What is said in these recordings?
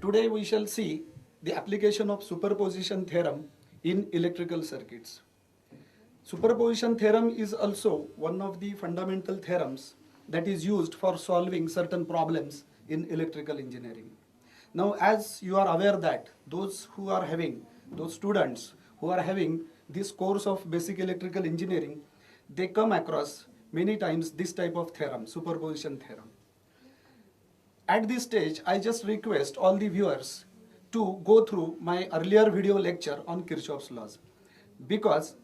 Today we shall see the application of superposition theorem in electrical circuits. Superposition theorem is also one of the fundamental theorems that is used for solving certain problems in electrical engineering. Now, as you are aware that those students who are having this course of basic electrical engineering, they come across many times this type of theorem, superposition theorem. At this stage, I just request all the viewers to go through my earlier video lecture on Kirchhoff's laws, because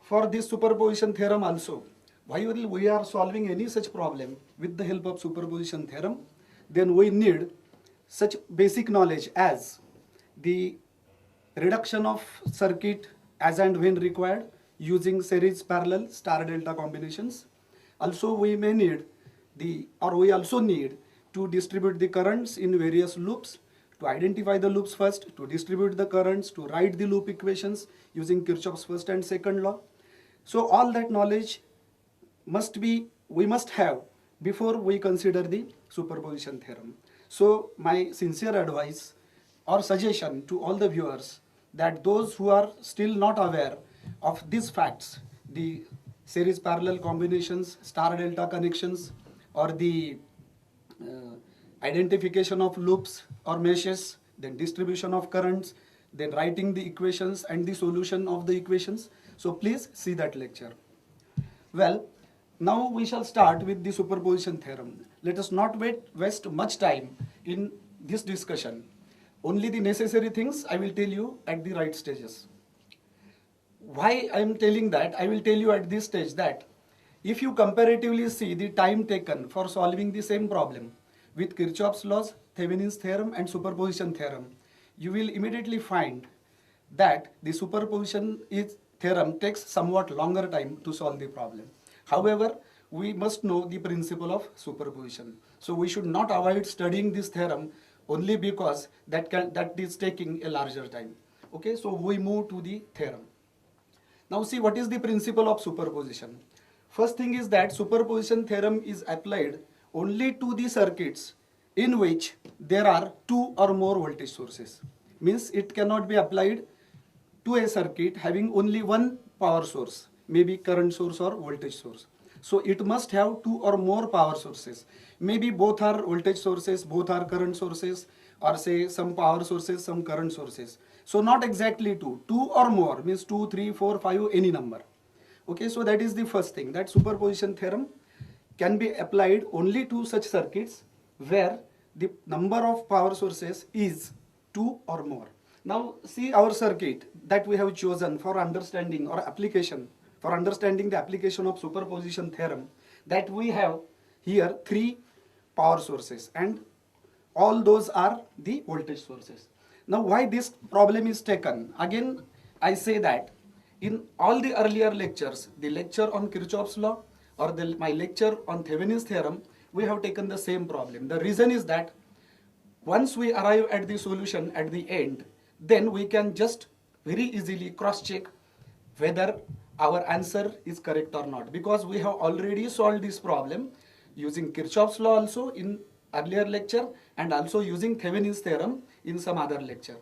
for this superposition theorem also, while we are solving any such problem with the help of superposition theorem, then we need such basic knowledge as the reduction of circuit as and when required using series, parallel, star delta combinations. Also we also need to distribute the currents in various loops, to identify the loops first, to distribute the currents, to write the loop equations using Kirchhoff's first and second law. So all that knowledge we must have before we consider the superposition theorem. So my sincere advice or suggestion to all the viewers, that those who are still not aware of these facts, the series parallel combinations, star delta connections, or the identification of loops or meshes, then distribution of currents, then writing the equations and the solution of the equations. So please see that lecture. Well, now we shall start with the superposition theorem. Let us not waste much time in this discussion. Only the necessary things I will tell you at the right stages. Why I am telling that? I will tell you at this stage that if you comparatively see the time taken for solving the same problem with Kirchhoff's laws, Thevenin's theorem and superposition theorem, you will immediately find that the superposition theorem takes somewhat longer time to solve the problem. However, we must know the principle of superposition. So we should not avoid studying this theorem only because that is taking a larger time. Okay, so we move to the theorem. Now see, what is the principle of superposition? First thing is that superposition theorem is applied only to the circuits in which there are two or more voltage sources. Means it cannot be applied to a circuit having only one power source, maybe current source or voltage source. So it must have two or more power sources. Maybe both are voltage sources, both are current sources, or say some power sources, some current sources. So not exactly two. Two or more means 2, 3, 4, 5, any number. Okay, so that is the first thing, that superposition theorem can be applied only to such circuits where the number of power sources is two or more. Now see our circuit that we have chosen for understanding or application, for understanding the application of superposition theorem, that we have here three power sources and all those are the voltage sources. Now why this problem is taken? Again, I say that in all the earlier lectures, the lecture on Kirchhoff's law or my lecture on Thevenin's theorem, we have taken the same problem. The reason is that once we arrive at the solution at the end, then we can just very easily cross-check whether our answer is correct or not, because we have already solved this problem using Kirchhoff's law also in earlier lecture and also using Thevenin's theorem in some other lecture.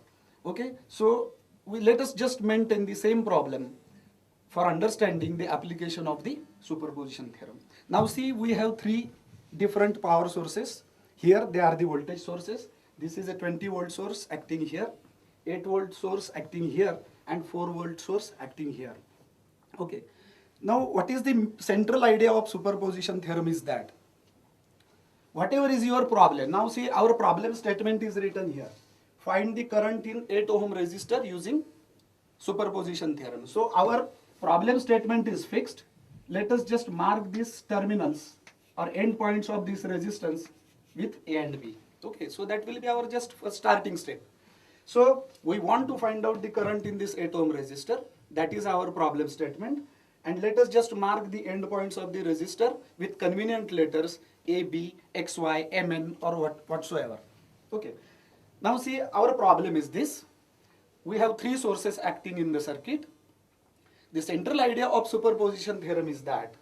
Okay, so let us just maintain the same problem for understanding the application of the superposition theorem. Now see, we have three different power sources. Here they are the voltage sources. This is a 20 volt source acting here, 8 volt source acting here, and 4 volt source acting here. Okay, now what is the central idea of superposition theorem is that whatever is your problem, now see our problem statement is written here. Find the current in 8 ohm resistor using superposition theorem. So our problem statement is fixed. Let us just mark these terminals or end points of this resistance with A and B. Okay, so that will be our just first starting step. So we want to find out the current in this 8 ohm resistor. That is our problem statement. And let us just mark the end points of the resistor with convenient letters A, B, X, Y, Mn or whatsoever. Okay. Now see, our problem is this. We have three sources acting in the circuit. The central idea of superposition theorem is that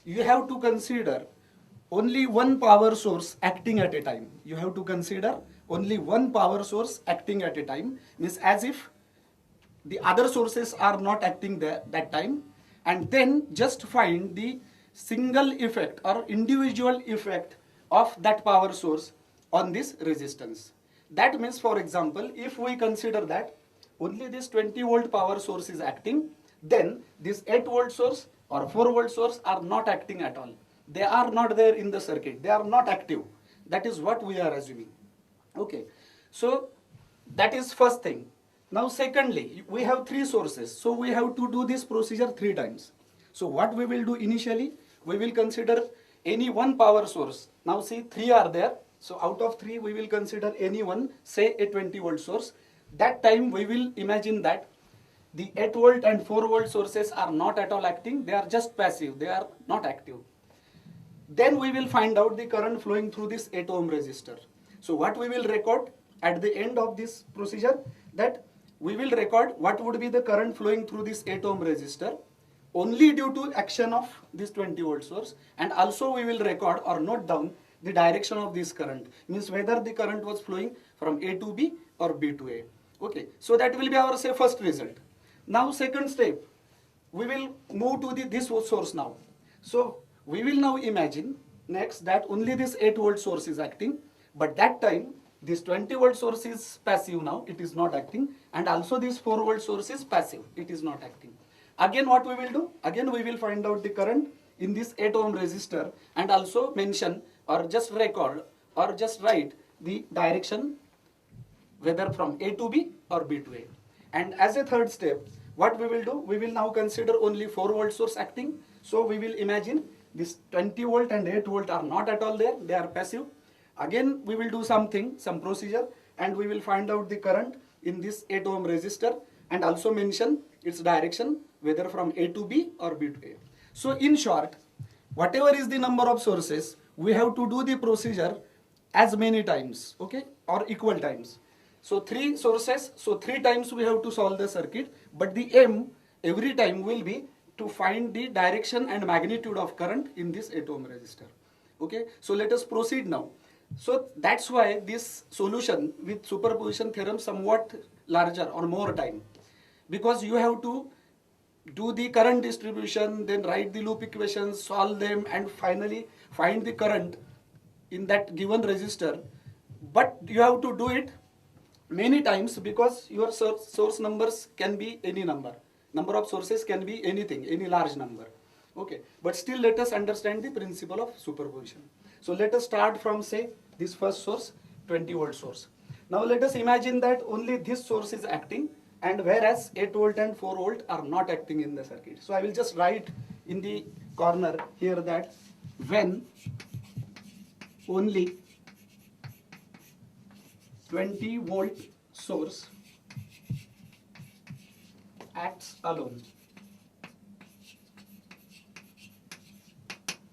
you have to consider only one power source acting at a time. You have to consider only one power source acting at a time, means as if the other sources are not acting there that time, and then just find the single effect or individual effect of that power source on this resistance. That means, for example, if we consider that only this 20 volt power source is acting, then this 8 volt source or 4 volt source are not acting at all. They are not there in the circuit. They are not active. That is what we are assuming. Okay. So that is first thing. Now secondly, we have three sources. So we have to do this procedure 3 times. So what we will do initially, we will consider any one power source. Now see, 3 are there. So out of 3, we will consider any one, say a 20 volt source. That time we will imagine that the 8 volt and 4 volt sources are not at all acting. They are just passive. They are not active. Then we will find out the current flowing through this 8 ohm resistor. So what we will record at the end of this procedure, that we will record what would be the current flowing through this 8 ohm resistor only due to action of this 20 volt source, and also we will record or note down the direction of this current, means whether the current was flowing from A to B or B to A. Okay, so that will be our say first result. Now second step, we will move to this source now. So we will now imagine next that only this 8 volt source is acting, but that time this 20 volt source is passive now, it is not acting, and also this 4 volt source is passive, it is not acting. Again what we will do? Again we will find out the current in this 8 ohm resistor and also mention or just record or just write the direction whether from A to B or B to A. And as a third step, what we will do? We will now consider only 4 volt source acting. So we will imagine this 20 volt and 8 volt are not at all there, they are passive. Again we will do something, some procedure, and we will find out the current in this 8 ohm resistor and also mention its direction whether from A to B or B to A. So in short, whatever is the number of sources, we have to do the procedure as many times, okay, or equal times. So 3 sources, so 3 times we have to solve the circuit, but the aim every time will be to find the direction and magnitude of current in this 8 ohm resistor. Okay, so let us proceed now. So that's why this solution with superposition theorem somewhat larger or more time, because you have to do the current distribution, then write the loop equations, solve them, and finally find the current in that given resistor. But you have to do it many times because your source numbers can be any number. Number of sources can be anything, any large number. Okay, but still let us understand the principle of superposition. So let us start from say this first source, 20 volt source. Now let us imagine that only this source is acting, and whereas 8 volt and 4 volt are not acting in the circuit. So I will just write in the corner here that when only 20 volt source acts alone.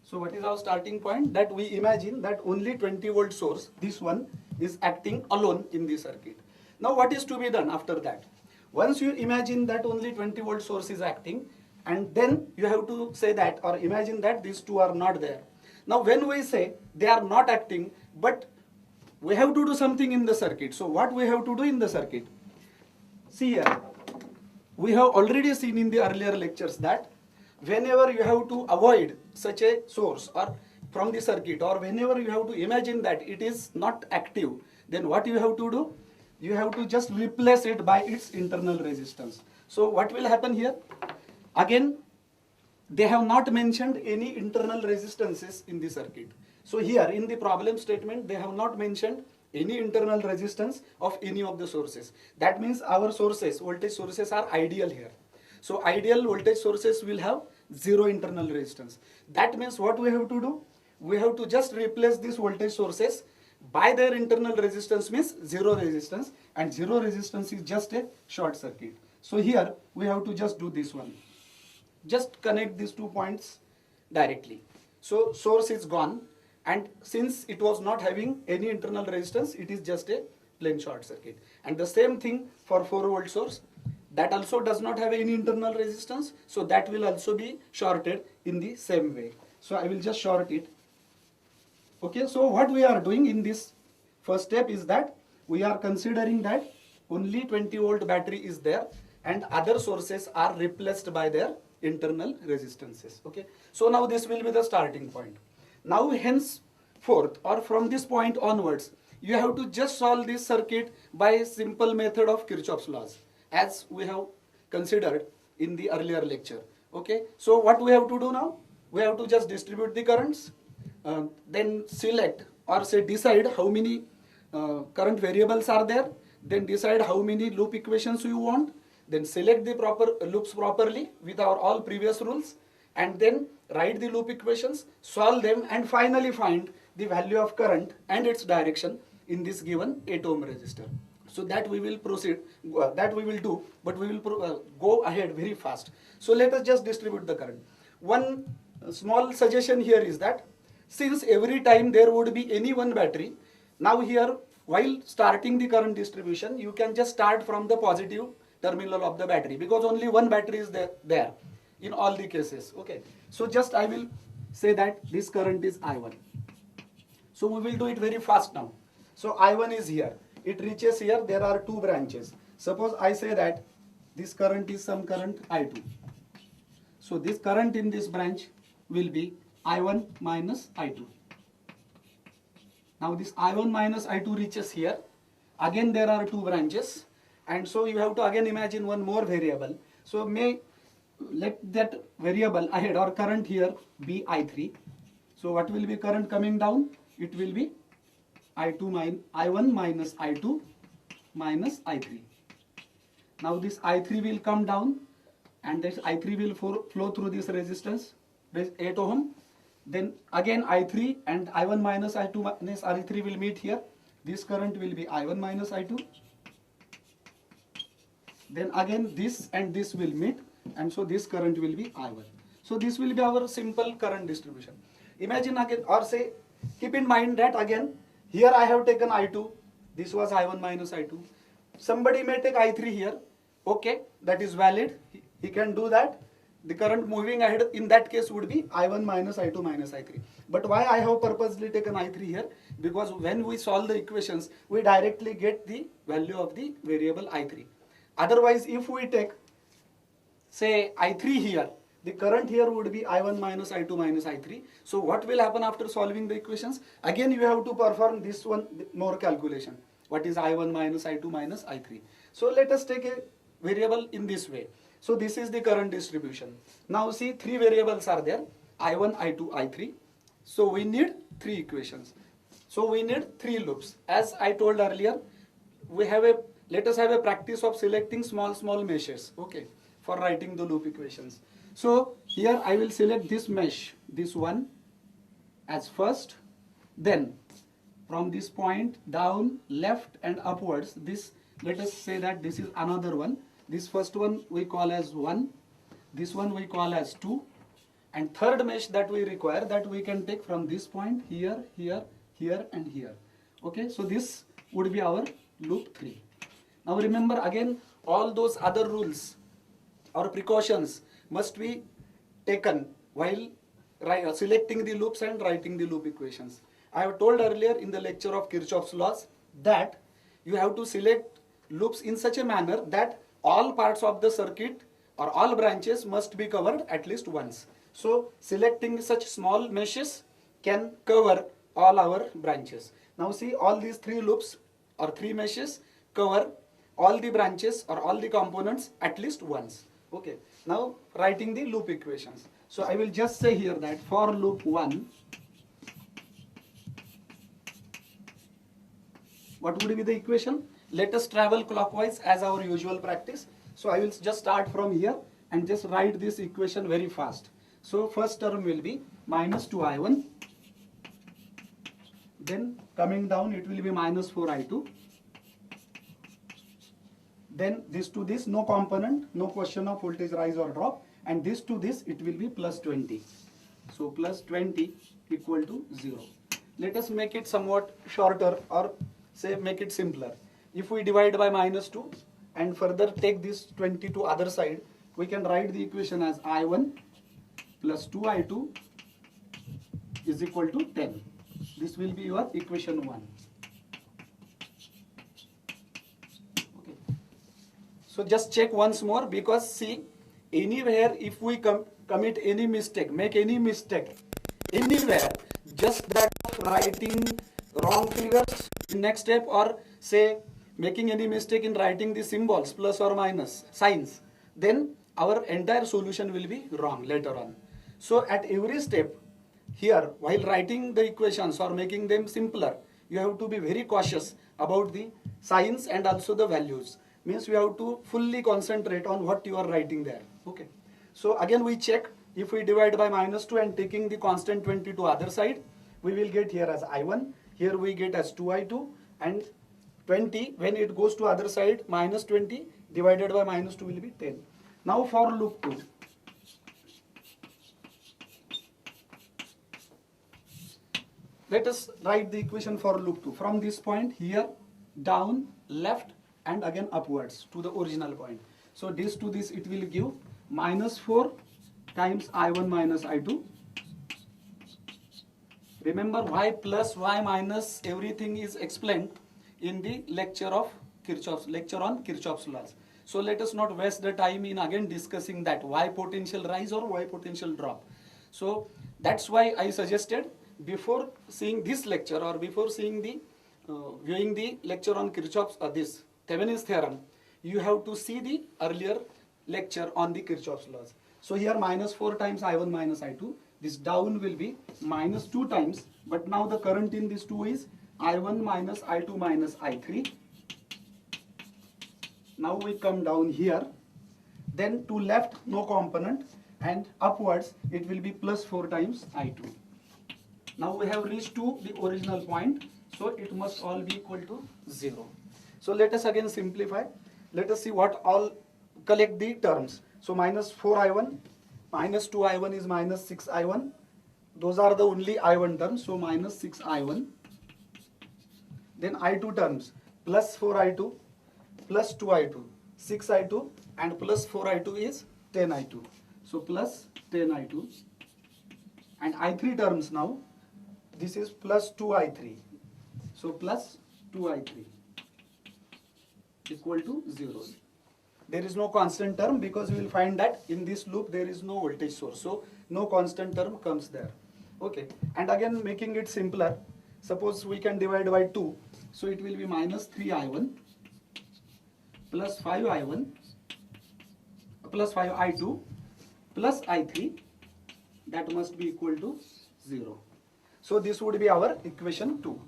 So what is our starting point? That we imagine that only 20 volt source, this one, is acting alone in the circuit. Now what is to be done after that? Once you imagine that only 20 volt source is acting, and then you have to say that or imagine that these two are not there. Now when we say they are not acting, but we have to do something in the circuit. So what we have to do in the circuit? See here, we have already seen in the earlier lectures that whenever you have to avoid such a source or from the circuit, or whenever you have to imagine that it is not active, then what you have to do? You have to just replace it by its internal resistance. So what will happen here? Again, they have not mentioned any internal resistances in the circuit. So here in the problem statement, they have not mentioned any internal resistance of any of the sources. That means our sources, voltage sources, are ideal here. So ideal voltage sources will have zero internal resistance. That means what we have to do? We have to just replace these voltage sources by their internal resistance, means zero resistance, and zero resistance is just a short circuit. So here we have to just do this one. Just connect these 2 points directly. So source is gone, and since it was not having any internal resistance, it is just a plain short circuit. And the same thing for 4 volt source, that also does not have any internal resistance, so that will also be shorted in the same way. So I will just short it. Okay, so what we are doing in this first step is that we are considering that only 20-volt battery is there and other sources are replaced by their internal resistances. Okay, so now this will be the starting point. Now henceforth, or from this point onwards, you have to just solve this circuit by simple method of Kirchhoff's laws, as we have considered in the earlier lecture. Okay, so what we have to do now? We have to just distribute the currents, then select or say decide how many current variables are there, then decide how many loop equations you want, then select the proper loops properly with our all previous rules, and then write the loop equations, solve them, and finally find the value of current and its direction in this given 8 ohm resistor. So that we will proceed, that we will do, but we will go ahead very fast. So let us just distribute the current. One small suggestion here is that since every time there would be any one battery, now here while starting the current distribution, you can just start from the positive terminal of the battery, because only one battery is there in all the cases. Okay, so just I will say that this current is I1. So we will do it very fast now. So I1 is here, it reaches here, there are two branches. Suppose I say that this current is some current I2. So this current in this branch will be I1 minus I2. Now this I1 minus I2 reaches here. Again there are two branches, and so you have to again imagine one more variable. So let that variable ahead or current here be I3. So what will be current coming down? It will be I1 minus I2 minus I3. Now this I3 will come down, and this I3 will flow through this resistance, this 8 ohm. Then again I3 and I1 minus I2 minus I3 will meet here. This current will be I1 minus I2. Then again this and this will meet, and so this current will be I1. So this will be our simple current distribution. Imagine again, or say, keep in mind that again, here I have taken I2, this was I1 minus I2. Somebody may take I3 here, okay, that is valid, he can do that. The current moving ahead in that case would be I1 minus I2 minus I3. But why I have purposely taken I3 here? Because when we solve the equations, we directly get the value of the variable I3. Otherwise, if we take, say, I3 here, the current here would be I1 minus I2 minus I3. So what will happen after solving the equations? Again, you have to perform this one more calculation. What is I1 minus I2 minus I3? So let us take a variable in this way. So this is the current distribution. Now see, three variables are there, I1, I2, I3. So we need three equations. So we need three loops. As I told earlier, let us have a practice of selecting small meshes, okay, for writing the loop equations. So here I will select this mesh, this one as first, then from this point down, left and upwards, this, let us say that this is another one. This first one we call as 1, this one we call as 2, and third mesh that we require, that we can take from this point here, here, here and here. Okay, so this would be our loop 3. Now remember again, all those other rules or precautions must be taken while selecting the loops and writing the loop equations. I have told earlier in the lecture of Kirchhoff's laws that you have to select loops in such a manner that all parts of the circuit or all branches must be covered at least once. So selecting such small meshes can cover all our branches. Now see, all these three loops or three meshes cover all the branches or all the components at least once. Okay, now writing the loop equations. So I will just say here that for loop 1, what would be the equation? Let us travel clockwise as our usual practice. So I will just start from here and just write this equation very fast. So first term will be minus 2I1. Then coming down it will be minus 4I2. Then this to this, no component, no question of voltage rise or drop. And this to this, it will be plus 20. So plus 20 equal to 0. Let us make it somewhat shorter, or say make it simpler. If we divide by minus 2 and further take this 20 to other side, we can write the equation as I1 plus 2I2 is equal to 10. This will be your equation 1. Okay. So just check once more, because see, anywhere if we commit any mistake, make any mistake, anywhere, just that of writing wrong figures in next step, or say making any mistake in writing the symbols plus or minus signs, then our entire solution will be wrong later on. So at every step here, while writing the equations or making them simpler, you have to be very cautious about the signs and also the values. Means you have to fully concentrate on what you are writing there. Okay. So again we check, if we divide by -2 and taking the constant 20 to other side, we will get here as I1, here we get as 2I2, and 20 when it goes to other side, -20 divided by -2 will be 10. Now for loop 2. Let us write the equation for loop 2. From this point here, down, left, and again upwards to the original point. So this to this, it will give -4 times I1 minus I2. Remember, y plus y minus everything is explained in the lecture on Kirchhoff's laws. So let us not waste the time in again discussing that y potential rise or y potential drop. So that's why I suggested, before seeing this lecture or before seeing the viewing the lecture on Kirchhoff's this Thevenin's theorem, you have to see the earlier lecture on the Kirchhoff's laws. So here -4 times I1 minus I2. This down will be -2 times, but now the current in this 2 is I1 minus I2 minus I3. Now we come down here, then to left no component, and upwards it will be +4 times I2. Now we have reached to the original point, so it must all be equal to 0. So let us again simplify. Let us see what all, collect the terms. So -4I1, -2I1 is -6I1. Those are the only I1 terms, so -6I1. Then I2 terms, +4I2, +2I2, 6I2, and +4I2 is 10I2. So +10I2. And I3 terms now, this is +2I3. So +2I3 equal to 0. There is no constant term, because we will find that in this loop there is no voltage source. So no constant term comes there. Okay. And again making it simpler, suppose we can divide by 2. So it will be -3I1 plus 5I1 plus 5I2 plus I3. That must be equal to 0. So this would be our equation 2.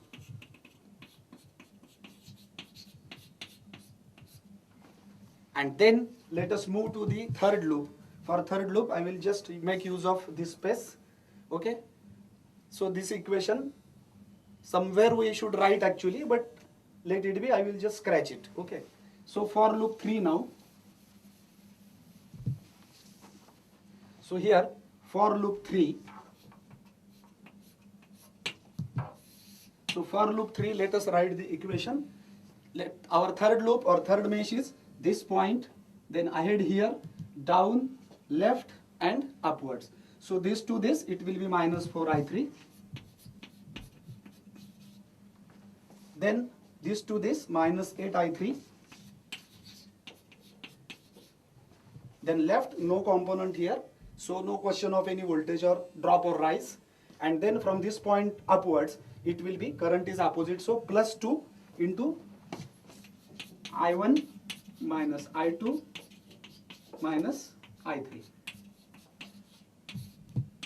And then let us move to the third loop. For third loop, I will just make use of this space. Okay. So this equation, somewhere we should write actually, but let it be, I will just scratch it. Okay. So for loop 3 now. So here, for loop 3. So for loop 3, let us write the equation. Our third loop or third mesh is this point, then ahead here, down, left, and upwards. So this to this, it will be -4I3. Then this to this, -8I3. Then left, no component here, so no question of any voltage or drop or rise. And then from this point upwards, it will be, current is opposite, so +2 into I1 minus I2 minus I3.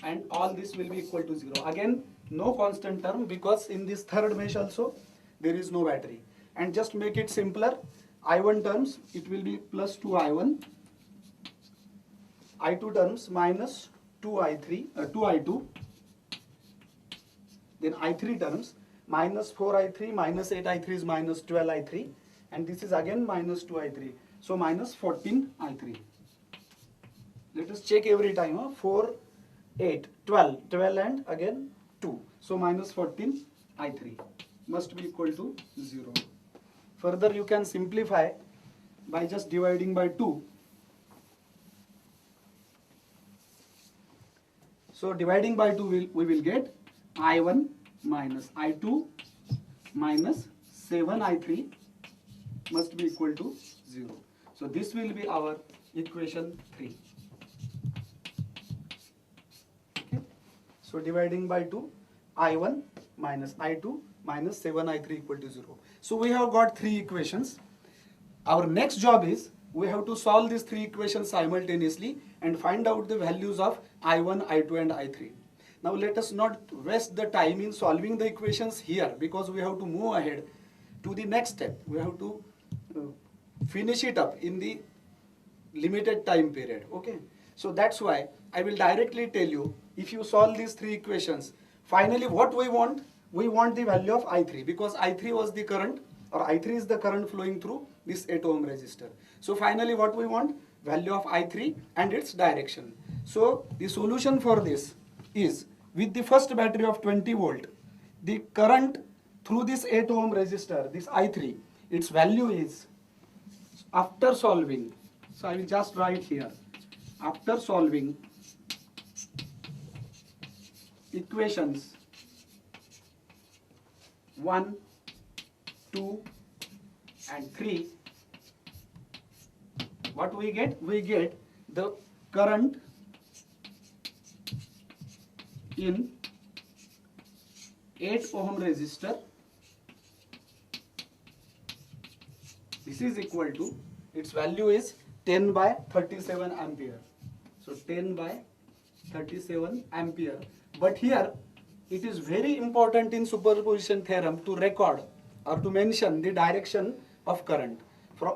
And all this will be equal to 0. Again, no constant term, because in this third mesh also, there is no battery. And just make it simpler, I1 terms, it will be +2I1. I2 terms -2I3, 2I2. Then I3 terms, -4I3, -8I3 is -12I3. And this is again -2I3. So -14I3. Let us check every time. 4, 8, 12. 12 and again 2. So -14I3 must be equal to 0. Further you can simplify by just dividing by 2. So dividing by 2 we will get I1 minus I2 minus 7I3 must be equal to 0. So this will be our equation 3. Okay. So dividing by 2, I1 minus I2 minus 7I3 equal to 0. So we have got 3 equations. Our next job is we have to solve these 3 equations simultaneously and find out the values of I1, I2 and I3. Now let us not waste the time in solving the equations here, because we have to move ahead to the next step. We have to finish it up in the limited time period. Okay, so that's why I will directly tell you, if you solve these 3 equations, finally what we want the value of I3, because I3 was the current, or I3 is the current flowing through this 8 ohm resistor. So finally what we want, value of I3 and its direction. So the solution for this is, with the first battery of 20 volt, the current through this 8 ohm resistor, this I3, its value is, after solving, so I will just write here, after solving equations 1, 2 and 3, what we get? We get the current in 8 ohm resistor. This is equal to, its value is 10 by 37 ampere. So 10 by 37 ampere. But here it is very important in superposition theorem to record or to mention the direction of current,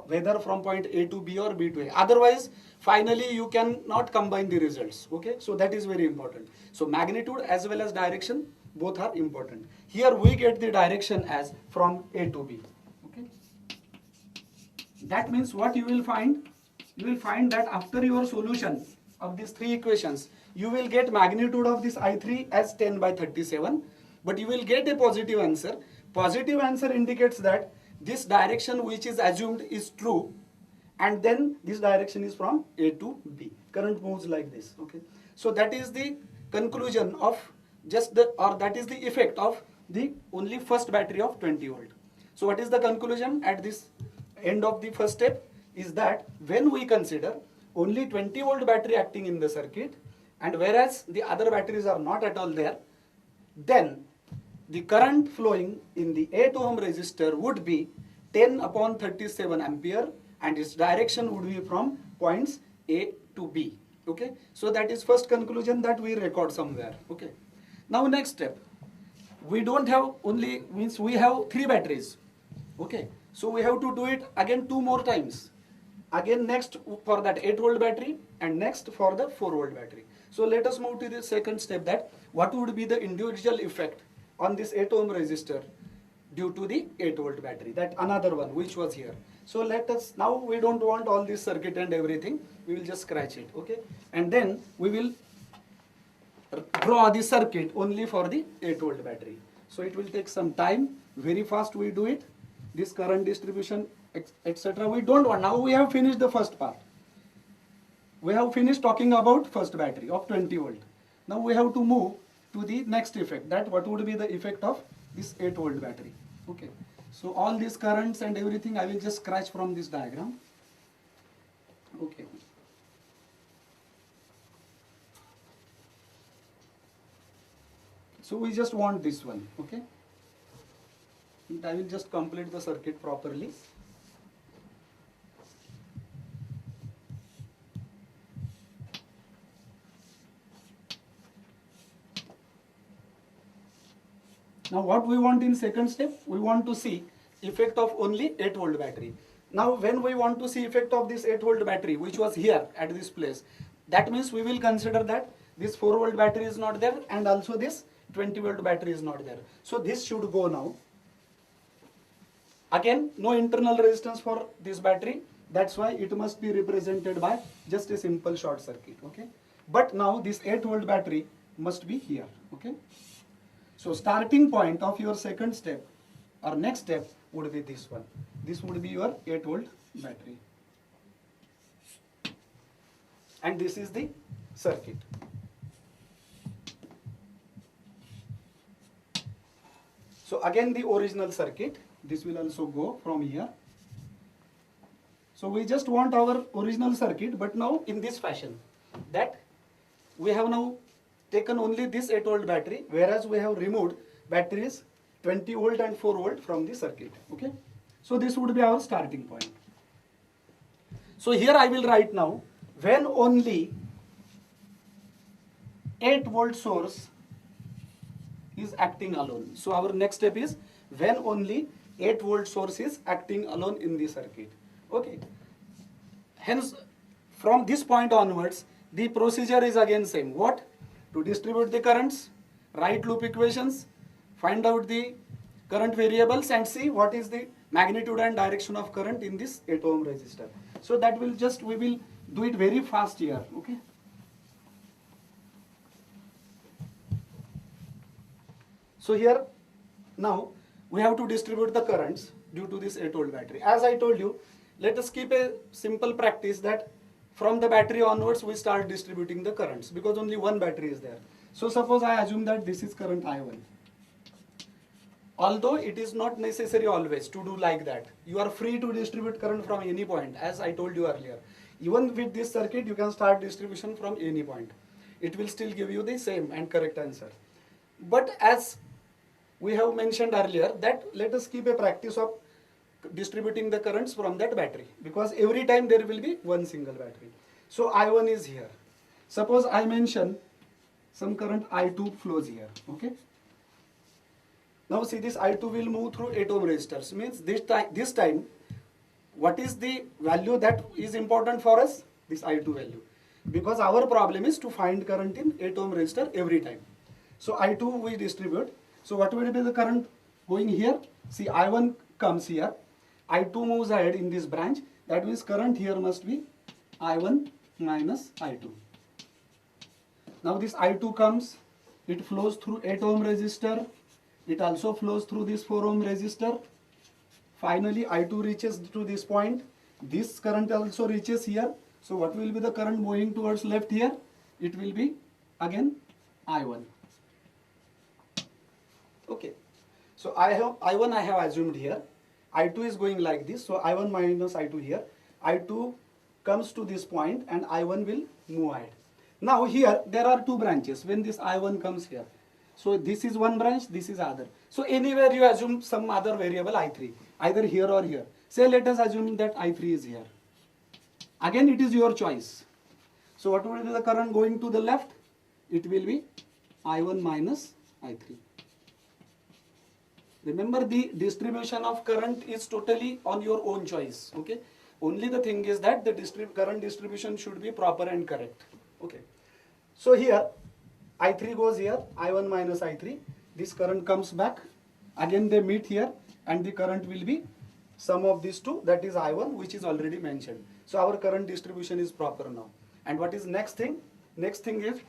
whether from point A to B or B to A. Otherwise, finally you cannot combine the results. Okay, so that is very important. So magnitude as well as direction, both are important. Here we get the direction as from A to B. Okay, that means what you will find? You will find that after your solution of these 3 equations, you will get magnitude of this I3 as 10 by 37, but you will get a positive answer. Positive answer indicates that this direction which is assumed is true, and then this direction is from A to B. Current moves like this. Okay, so that is the conclusion of that is the effect of the only first battery of 20 volt. So what is the conclusion at this end of the first step? Is that when we consider only 20 volt battery acting in the circuit, and whereas the other batteries are not at all there, then the current flowing in the 8 ohm resistor would be 10 upon 37 ampere, and its direction would be from points A to B. Okay, so that is first conclusion that we record somewhere. Okay, now next step, we don't have only, means we have 3 batteries. Okay, so we have to do it again 2 more times. Again next for that 8 volt battery, and next for the 4 volt battery. So let us move to the second step, that what would be the individual effect on this 8 ohm resistor due to the 8 volt battery, that another one which was here. So let us, now we don't want all this circuit and everything, we will just scratch it. Okay, and then we will draw the circuit only for the 8 volt battery. So it will take some time, very fast we do it, this current distribution, etc. We don't want. Now we have finished the first part. We have finished talking about first battery of 20 volt. Now we have to move to the next effect, that what would be the effect of this 8 volt battery. Okay, so all these currents and everything I will just scratch from this diagram. Okay, so we just want this one. Okay, and I will just complete the circuit properly. Now what we want in second step, we want to see effect of only 8 volt battery. Now when we want to see effect of this 8 volt battery which was here at this place, that means we will consider that this 4 volt battery is not there, and also this 20 volt battery is not there. So this should go now. Again, no internal resistance for this battery, that's why it must be represented by just a simple short circuit. Okay, but now this 8 volt battery must be here. Okay, so starting point of your second step or next step would be this one. This would be your 8 volt battery, and this is the circuit. So again the original circuit, this will also go from here. So we just want our original circuit, but now in this fashion, that we have now taken only this 8 volt battery, whereas we have removed batteries 20 volt and 4 volt from the circuit. Okay. So this would be our starting point. So here I will write now, when only 8 volt source is acting alone. So our next step is when only 8 volt source is acting alone in the circuit. Okay. Hence, from this point onwards, the procedure is again same. What? To distribute the currents, write loop equations, find out the current variables and see what is the magnitude and direction of current in this 8 ohm resistor. So that will just, we will do it very fast here. Okay. So here, now we have to distribute the currents due to this 8 volt battery. As I told you, let us keep a simple practice that from the battery onwards we start distributing the currents because only one battery is there. So suppose I assume that this is current I1. Although it is not necessary always to do like that. You are free to distribute current from any point, as I told you earlier. Even with this circuit, you can start distribution from any point. It will still give you the same and correct answer. But as we have mentioned earlier, that let us keep a practice of distributing the currents from that battery, because every time there will be one single battery. So I1 is here. Suppose I mention some current I2 flows here. Okay. Now see, this I2 will move through 8 ohm resistors. Means this time, what is the value that is important for us? This I2 value. Because our problem is to find current in 8 ohm resistor every time. So I2 we distribute. So what will be the current going here? See, I1 comes here. I2 moves ahead in this branch. That means current here must be I1 minus I2. Now this I2 comes. It flows through 8 ohm resistor. It also flows through this 4 ohm resistor. Finally, I2 reaches to this point. This current also reaches here. So what will be the current moving towards left here? It will be again I1. Okay. So I1 I have assumed here. I2 is going like this. So I1 minus I2 here. I2 comes to this point and I1 will move ahead. Now here there are two branches when this I1 comes here. So this is one branch, this is other. So anywhere you assume some other variable I3, either here or here. Say let us assume that I3 is here. Again it is your choice. So what will be the current going to the left? It will be I1 minus I3. Remember, the distribution of current is totally on your own choice. Okay. Only the thing is that the current distribution should be proper and correct. Okay. So here I3 goes here, I1 minus I3. This current comes back. Again they meet here and the current will be sum of these two, that is I1, which is already mentioned. So our current distribution is proper now. And what is next thing? Next thing is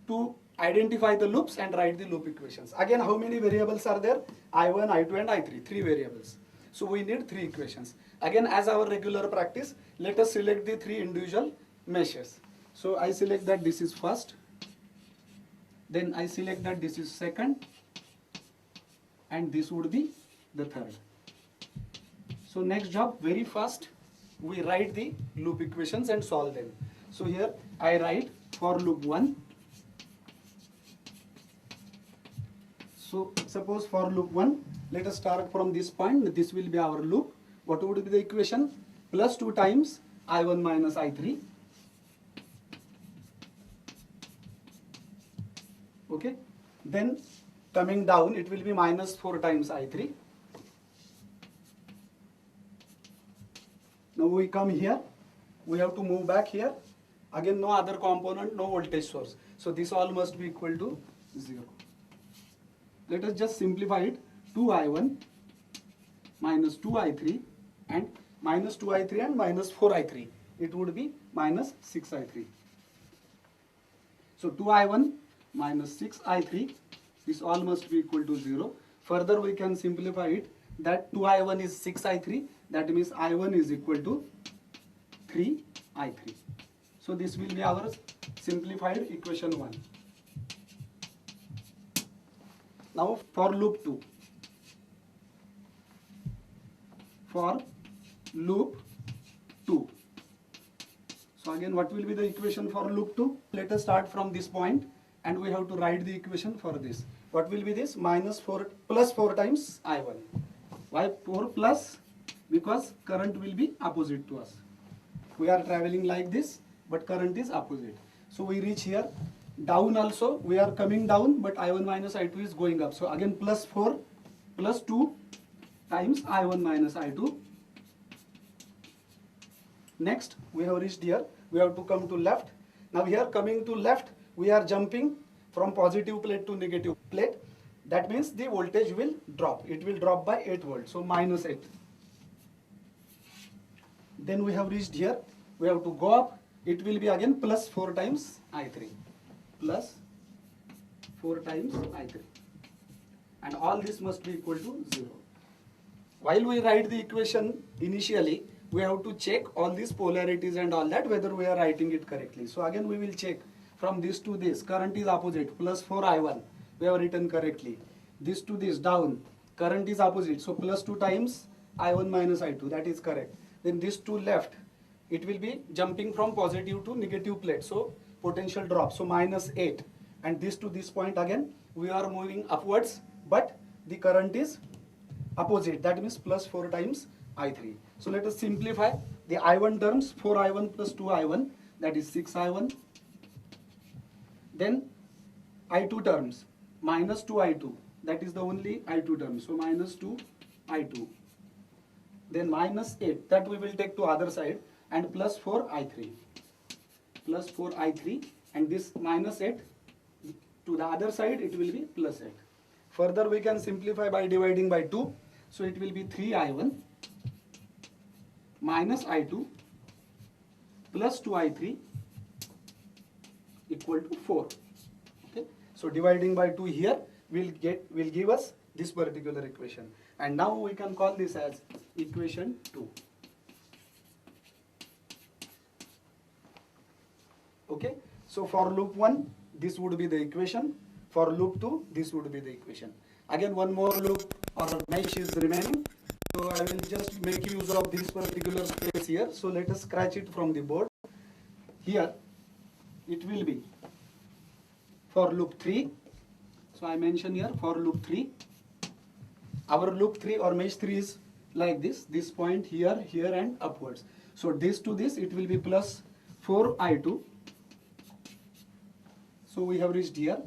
to identify the loops and write the loop equations. Again, how many variables are there? I1, I2 and I3, 3 variables. So we need 3 equations. Again, as our regular practice, let us select the 3 individual meshes. So I select that this is first, then I select that this is second, and this would be the third. So next job, very fast, we write the loop equations and solve them. So here I write for loop 1. So suppose for loop 1, let us start from this point. This will be our loop. What would be the equation? Plus 2 times I1 minus I3. Okay. Then coming down, it will be minus 4 times I3. Now we come here. We have to move back here. Again, no other component, no voltage source. So this all must be equal to 0. Let us just simplify it. 2I1 minus 2I3 and minus 2I3 and minus 4I3. It would be minus 6I3. So 2I1 minus 6I3, this all must be equal to 0. Further we can simplify it that 2I1 is 6I3. That means I1 is equal to 3I3. So this will be our simplified equation 1. Now for loop 2. For loop 2. So again, what will be the equation for loop 2? Let us start from this point and we have to write the equation for this. What will be this? Minus 4 plus 4 times I1. Why 4 plus? Because current will be opposite to us. We are traveling like this, but current is opposite. So we reach here. Down also, we are coming down, but I1 minus I2 is going up. So again, plus 4 plus 2 times I1 minus I2. Next, we have reached here. We have to come to left. Now here coming to left, we are jumping from positive plate to negative plate. That means the voltage will drop. It will drop by 8 volts. So minus 8. Then we have reached here. We have to go up. It will be again plus 4 times I3. Plus 4 times I3. And all this must be equal to 0. While we write the equation initially, we have to check all these polarities and all that, whether we are writing it correctly. So again we will check from this to this. Current is opposite. Plus 4 I1. We have written correctly. This to this down. Current is opposite. So plus 2 times I1 minus I2. That is correct. Then this to left. It will be jumping from positive to negative plate. So potential drop. So minus 8. And this to this point again. We are moving upwards. But the current is opposite. That means plus 4 times I3. So let us simplify the I1 terms. 4I1 plus 2I1. That is 6I1. Then I2 terms. Minus 2I2. That is the only I2 term. So minus 2I2. Then minus 8. That we will take to other side. And plus 4I3. Plus 4I3. And this minus 8. To the other side it will be plus 8. Further we can simplify by dividing by 2. So it will be 3I1 minus I2 plus 2I3 equal to 4. Okay. So dividing by 2 here will give us this particular equation. And now we can call this as equation 2. Okay. So for loop 1, this would be the equation. For loop 2, this would be the equation. Again, one more loop or mesh is remaining. So I will just make use of this particular space here. So let us scratch it from the board. Here, it will be for loop 3. So I mention here for loop 3. Our loop 3 or mesh 3 is like this. This point here, here and upwards. So this to this, it will be plus 4I2. So we have reached here.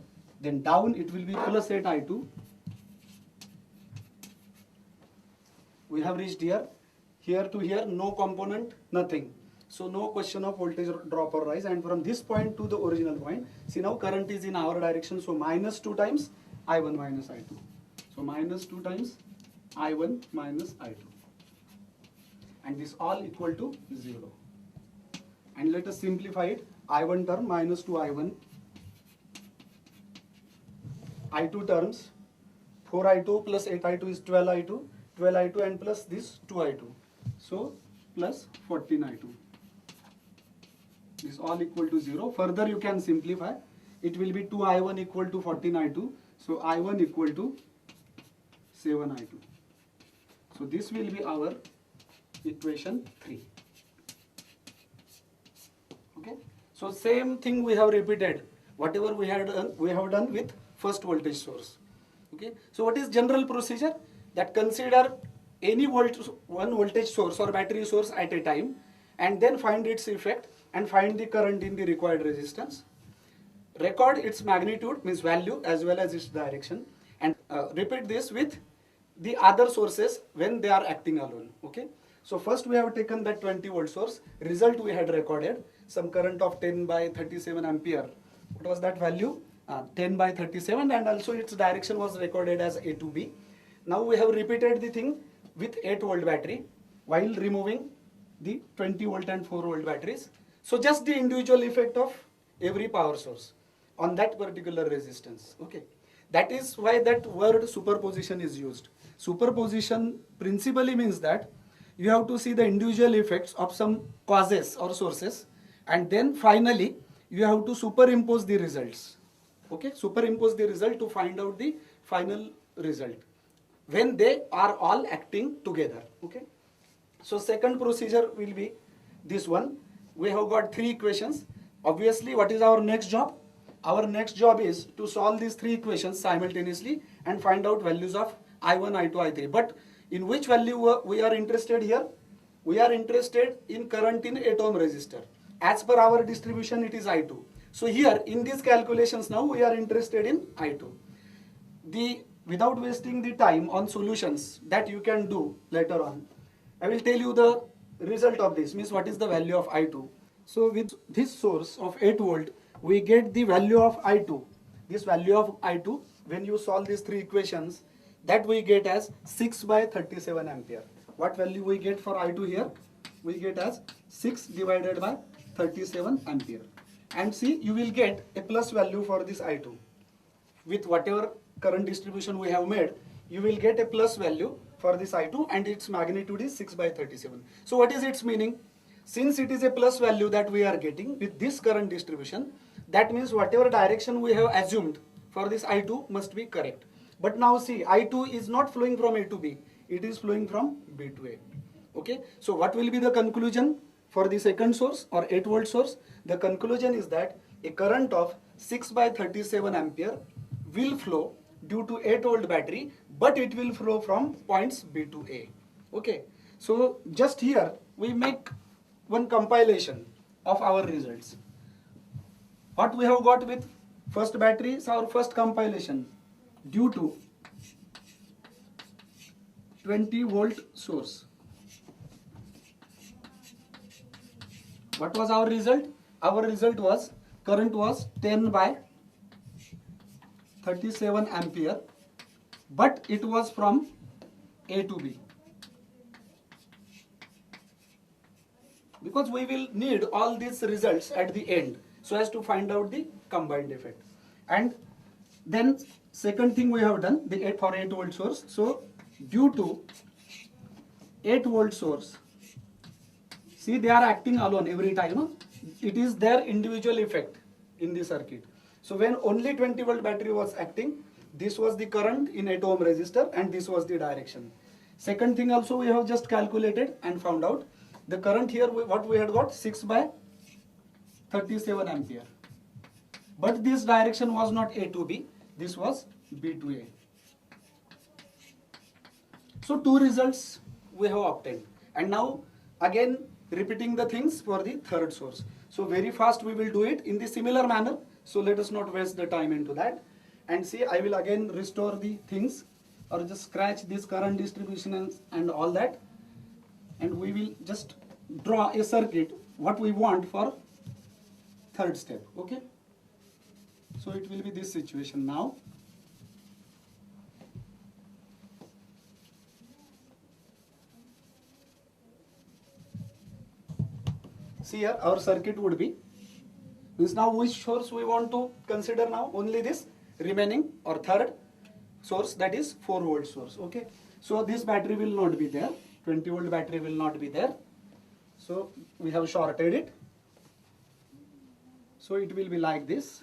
Then down it will be plus 8I2. We have reached here. Here to here, no component, nothing. So no question of voltage drop or rise. And from this point to the original point, see now current is in our direction. So minus 2 times I1 minus I2. So minus 2 times I1 minus I2. And this all equal to 0. And let us simplify it. I1 term minus 2I1. I2 terms, 4I2 plus 8I2 is 12I2. 12I2 and plus this 2I2. So plus 14I2. This all equal to 0. Further you can simplify. It will be 2I1 equal to 14I2. So I1 equal to 7I2. So this will be our equation 3. Okay. So same thing we have repeated. Whatever we have done with first voltage source. Okay. So what is general procedure? That consider any one voltage source or battery source at a time and then find its effect and find the current in the required resistance. Record its magnitude, means value, as well as its direction, and repeat this with the other sources when they are acting alone. Okay. So first we have taken that 20 volt source. Result we had recorded some current of 10 by 37 ampere. What was that value? 10 by 37, and also its direction was recorded as A to B. Now we have repeated the thing with 8 volt battery while removing the 20 volt and 4 volt batteries. So just the individual effect of every power source on that particular resistance. Okay. That is why that word superposition is used. Superposition principally means that you have to see the individual effects of some causes or sources, and then finally you have to superimpose the results. Okay. Superimpose the result to find out the final result when they are all acting together. Okay. So second procedure will be this one. We have got three equations. Obviously, what is our next job? Our next job is to solve these three equations simultaneously and find out values of I1, I2, I3. But in which value we are interested here? We are interested in current in 8 ohm resistor. As per our distribution, it is I2. So here in these calculations now we are interested in I2. Without wasting the time on solutions that you can do later on, I will tell you the result of this, means what is the value of I2. So with this source of 8 volt, we get the value of I2. This value of I2, when you solve these three equations, that we get as 6 by 37 ampere. What value we get for I2 here? We get as 6 divided by 37 ampere. And see, you will get a plus value for this I2. With whatever current distribution we have made, you will get a plus value for this I2 and its magnitude is 6 by 37. So what is its meaning? Since it is a plus value that we are getting with this current distribution, that means whatever direction we have assumed for this I2 must be correct. But now see, I2 is not flowing from A to B, it is flowing from B to A. Okay, so what will be the conclusion for the second source or 8 volt source? The conclusion is that a current of 6 by 37 ampere will flow due to 8 volt battery, but it will flow from points B to A. Okay, so just here we make one compilation of our results. What we have got with first battery is our first compilation due to 20 volt source. What was our result? Our result was current was 10 by 37 ampere, but it was from A to B. Because we will need all these results at the end so as to find out the combined effect. And then second thing we have done, the 8 volt source. So due to 8 volt source, see, they are acting alone every time. No? It is their individual effect in the circuit. So when only 20 volt battery was acting, this was the current in 8 ohm resistor and this was the direction. Second thing also we have just calculated and found out the current here, what we had got, 6 by 37 ampere. But this direction was not A to B, this was B to A. So two results we have obtained. And now again repeating the things for the third source. So very fast we will do it in the similar manner. So let us not waste the time into that. And see, I will again restore the things or just scratch this current distribution and all that. And we will just draw a circuit what we want for third step. Okay. So it will be this situation now. See here, our circuit would be, means now which source we want to consider now? Only this remaining or third source, that is 4 volt source. Okay. So this battery will not be there. 20 volt battery will not be there. So we have shorted it. So it will be like this.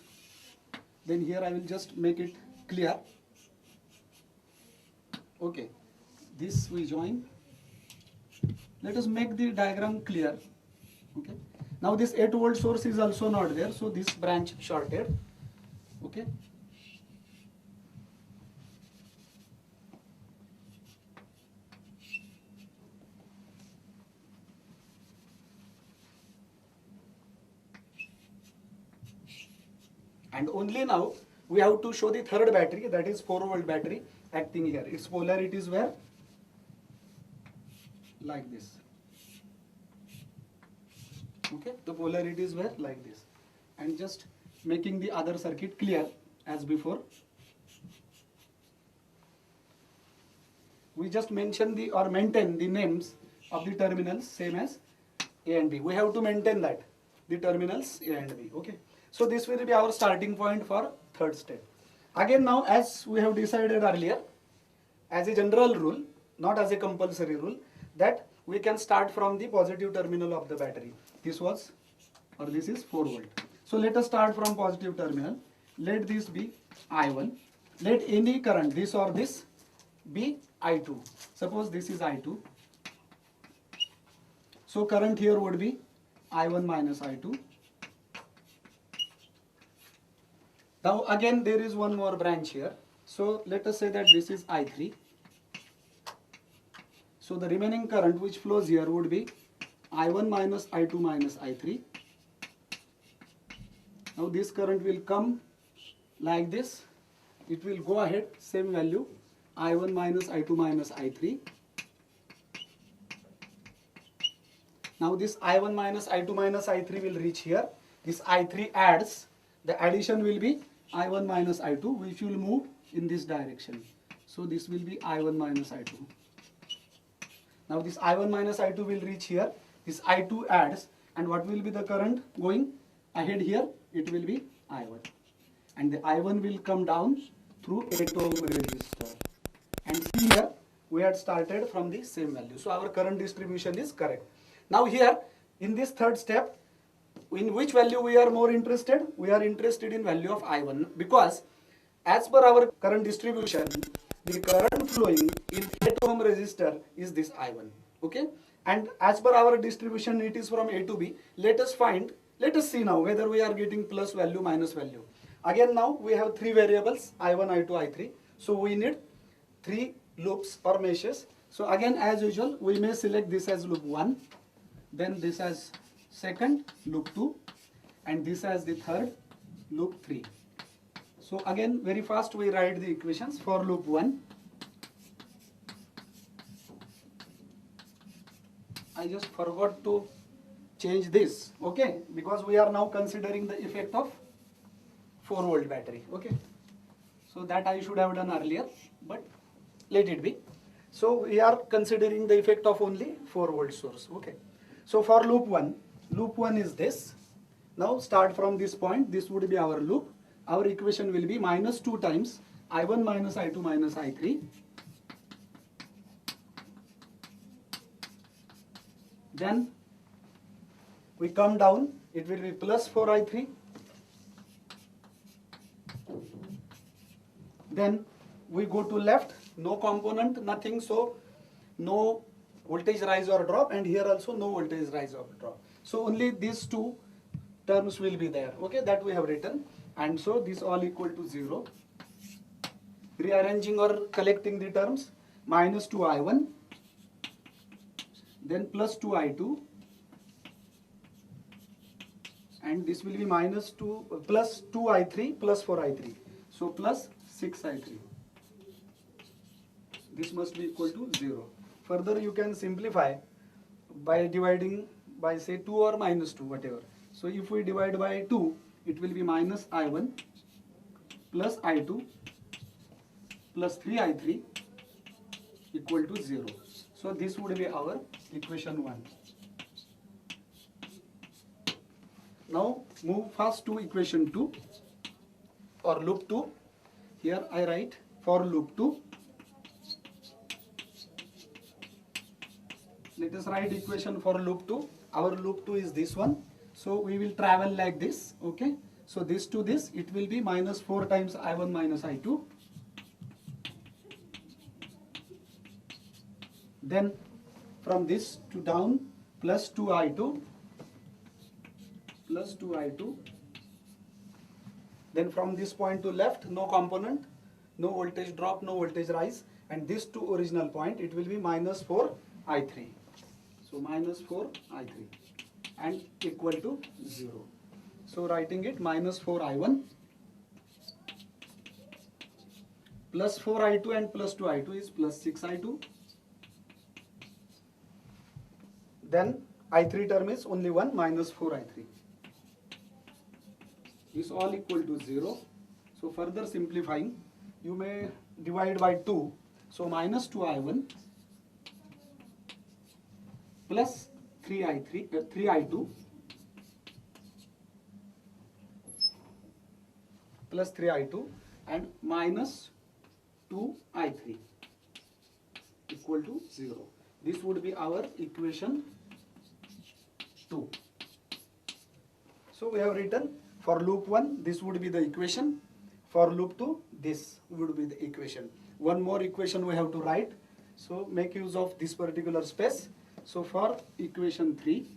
Then here I will just make it clear. Okay. This we join. Let us make the diagram clear. Okay. Now this 8 volt source is also not there. So this branch shorted. Okay. And only now we have to show the third battery, that is 4 volt battery acting here. Its polarities were like this. Okay, the polarities were like this. And just making the other circuit clear as before. We just mention the or maintain the names of the terminals same as A and B. We have to maintain that, the terminals A and B. Okay. So this will be our starting point for third step. Again now, as we have decided earlier, as a general rule, not as a compulsory rule, that we can start from the positive terminal of the battery. This was, or this is 4 volt. So let us start from positive terminal. Let this be I1 let any current, this or this, be I2. Suppose this is I2. So current here would be I1 minus I2. Now again there is one more branch here. So let us say that this is I3. So the remaining current which flows here would be I1 minus I2 minus I3. Now this current will come like this. It will go ahead, same value, I1 minus I2 minus I3. Now this I1 minus I2 minus I3 will reach here. This I3 adds, the addition will be I1 minus I2, which will move in this direction. So this will be I1 minus I2. Now this I1 minus I2 will reach here. This I2 adds, and what will be the current going ahead here? It will be I1. And the I1 will come down through 8 ohm resistor. And see here, we had started from the same value. So our current distribution is correct. Now here, in this third step, in which value we are more interested? We are interested in value of I1, because as per our current distribution, the current flowing in 8 ohm resistor is this I1. Okay? And as per our distribution, it is from A to B. Let us see now whether we are getting plus value, minus value. Again now we have three variables, I1, I2, I3. So we need three loops or meshes. So again, as usual, we may select this as loop 1, then this as second, loop 2, and this as the third, loop 3. So again, very fast we write the equations for loop 1. I just forgot to change this, okay, because we are now considering the effect of 4-volt battery, okay. So that I should have done earlier, but let it be. So we are considering the effect of only 4-volt source, okay. So for loop 1 is this. Now start from this point, this would be our loop. Our equation will be minus 2 times I1 minus I2 minus I3. Then we come down, it will be plus 4I3. Then we go to left, no component, nothing, so no voltage rise or drop, and here also no voltage rise or drop. So only these two terms will be there, okay, that we have written. And so this all equal to 0. Rearranging or collecting the terms, minus 2I1, then plus 2I2, and this will be minus 2 plus 2I3 plus 4I3, so plus 6I3. This must be equal to 0. Further you can simplify by dividing by say 2 or minus 2, whatever. So if we divide by 2, it will be minus I1 plus I2 plus 3I3 equal to 0. So this would be our equation 1. Now move first to equation 2 or loop 2. Here I write for loop 2. Let us write equation for loop 2. Our loop 2 is this one. So we will travel like this, okay. So this to this, it will be minus 4 times I1 minus I2. Then from this to down, plus 2I2, plus 2I2. Then from this point to left, no component, no voltage drop, no voltage rise. And this to original point, it will be minus 4I3. So minus 4I3 and equal to 0. So writing it minus 4I1 plus 4I2 and plus 2I2 is plus 6I2. Then I3 term is only 1, minus 4I3. Is all equal to 0. So further simplifying, you may divide by 2. So minus 2I1 plus 3I2 plus 3I2 and minus 2I3 equal to 0. This would be our equation 2. So we have written for loop 1, this would be the equation. for loop 2, this would be the equation. One more equation we have to write. So make use of this particular space. So for equation 3,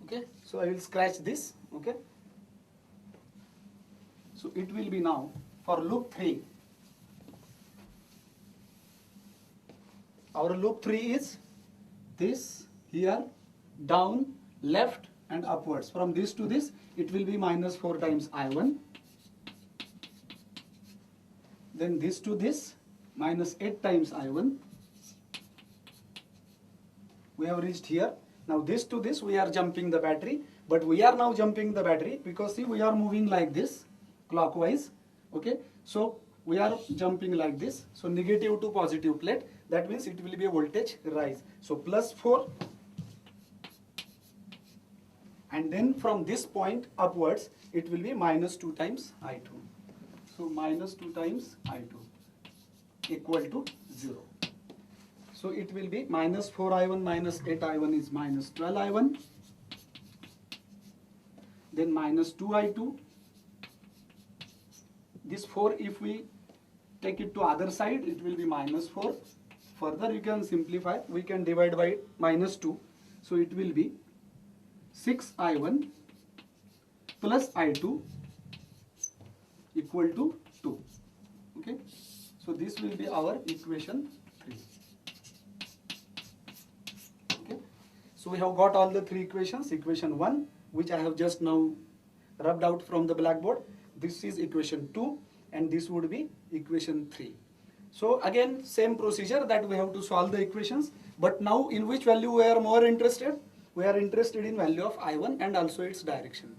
okay, so I will scratch this, okay. So it will be now for loop 3. Our loop 3 is this here, down, left and upwards. From this to this, it will be minus 4 times I1. Then this to this, minus 8 times I1. We have reached here. Now this to this, we are jumping the battery. But we are now jumping the battery because see, we are moving like this, clockwise. Okay. So we are jumping like this. So negative to positive plate. That means it will be a voltage rise. So plus 4. And then from this point upwards, it will be minus 2 times I2. So minus 2 times I2 equal to 0. So it will be minus 4I1 minus 8I1 is minus 12I1. Then minus 2I2. This 4, if we take it to other side, it will be minus 4. Further you can simplify, we can divide by minus 2. So it will be 6I1 plus I2 equal to 2. Okay. So this will be our equation 3. Okay. So we have got all the 3 equations. Equation 1, which I have just now rubbed out from the blackboard. This is equation 2 and this would be equation 3. So again, same procedure that we have to solve the equations, but now in which value we are more interested? We are interested in value of I1 and also its direction.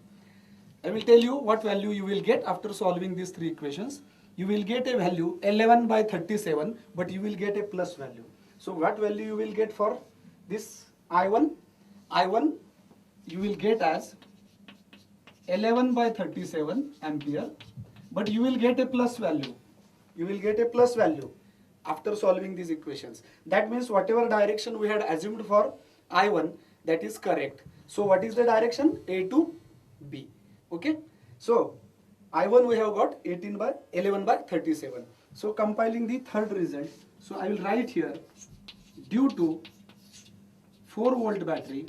I will tell you what value you will get after solving these 3 equations. You will get a value 11 by 37, but you will get a plus value. So what value you will get for this I1? I1 you will get as 11 by 37 ampere, but you will get a plus value. You will get a plus value after solving these equations. That means whatever direction we had assumed for I1, that is correct. So what is the direction? A to B. Okay. So I1 we have got 11 by 37. So compiling the third result. So I will write here, due to 4 volt battery